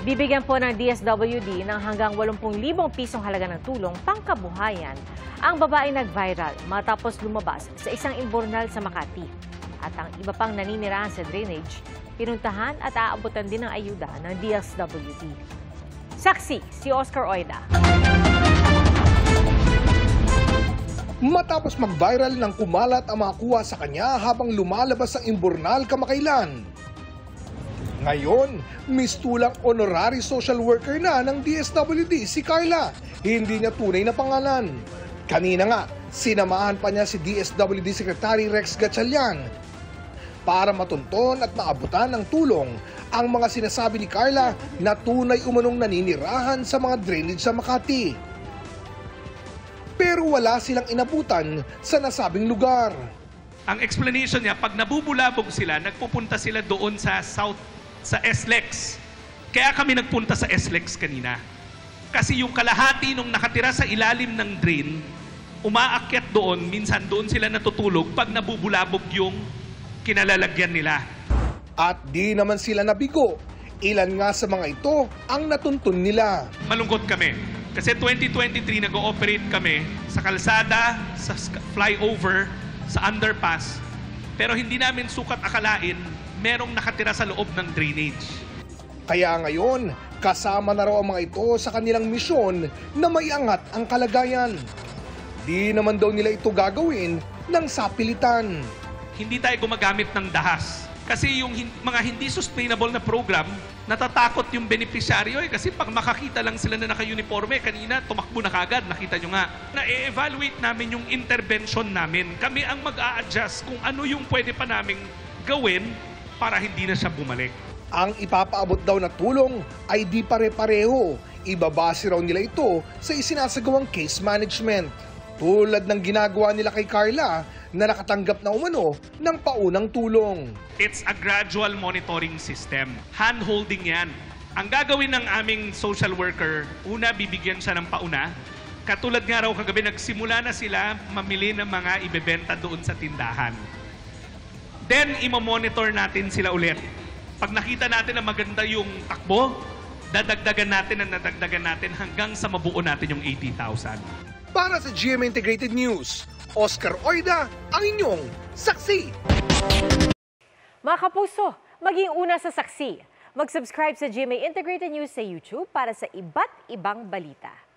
Bibigyan po ng DSWD ng hanggang 80,000 pisong halaga ng tulong pangkabuhayan ang babaeng nag-viral matapos lumabas sa isang imbornal sa Makati. At ang iba pang naninirahan sa drainage, pinuntahan at aabutan din ng ayuda ng DSWD. Saksi si Oscar Oida. Matapos mag-viral ng kumalat ang mga kuha sa kanya habang lumalabas sa imbornal kamakailan. Ngayon, mistulang honorary social worker na ng DSWD si Carla. Hindi niya tunay na pangalan. Kanina nga, sinamahan pa niya si DSWD Secretary Rex Gatchalian para matunton at maabutan ng tulong ang mga sinasabi ni Carla na tunay umanong naninirahan sa mga drainage sa Makati. Pero wala silang inabutan sa nasabing lugar. Ang explanation niya, pag nabubulabog sila, nagpupunta sila doon sa SLEX. Kaya kami nagpunta sa SLEX kanina. Kasi yung kalahati nung nakatira sa ilalim ng drain, umaakyat doon, minsan doon sila natutulog pag nabubulabog yung kinalalagyan nila. At di naman sila nabigo. Ilan nga sa mga ito ang natuntun nila. Malungkot kami. Kasi 2023 nag-ooperate kami sa kalsada, sa flyover, sa underpass. Pero hindi namin sukat akalain merong nakatira sa loob ng drainage. Kaya ngayon, kasama na raw ang mga ito sa kanilang misyon na maiangat ang kalagayan. Di naman daw nila ito gagawin ng sapilitan. Hindi tayo gumagamit ng dahas. Kasi yung mga hindi sustainable na program, natatakot yung beneficiaryo kasi pag makakita lang sila na naka-uniforme, kanina tumakbo na kagad, nakita nyo nga. Na-evaluate namin yung intervention namin. Kami ang mag-a-adjust kung ano yung pwede pa naming gawin para hindi na siya bumalik. Ang ipapaabot daw na tulong ay di pare-pareho. Ibabase raw nila ito sa isinasagawang case management. Tulad ng ginagawa nila kay Carla na nakatanggap na umano ng paunang tulong. It's a gradual monitoring system. Hand-holding yan. Ang gagawin ng aming social worker, una bibigyan siya ng pauna. Katulad nga raw kagabi, nagsimula na sila mamili ng mga ibebenta doon sa tindahan. Then, imamonitor natin sila ulit. Pag nakita natin na maganda yung takbo, dadagdagan natin hanggang sa mabuo natin yung 80,000. Para sa GMA Integrated News, Oscar Oida, ang inyong saksi. Mga kapuso, maging una sa saksi. Mag-subscribe sa GMA Integrated News sa YouTube para sa iba't ibang balita.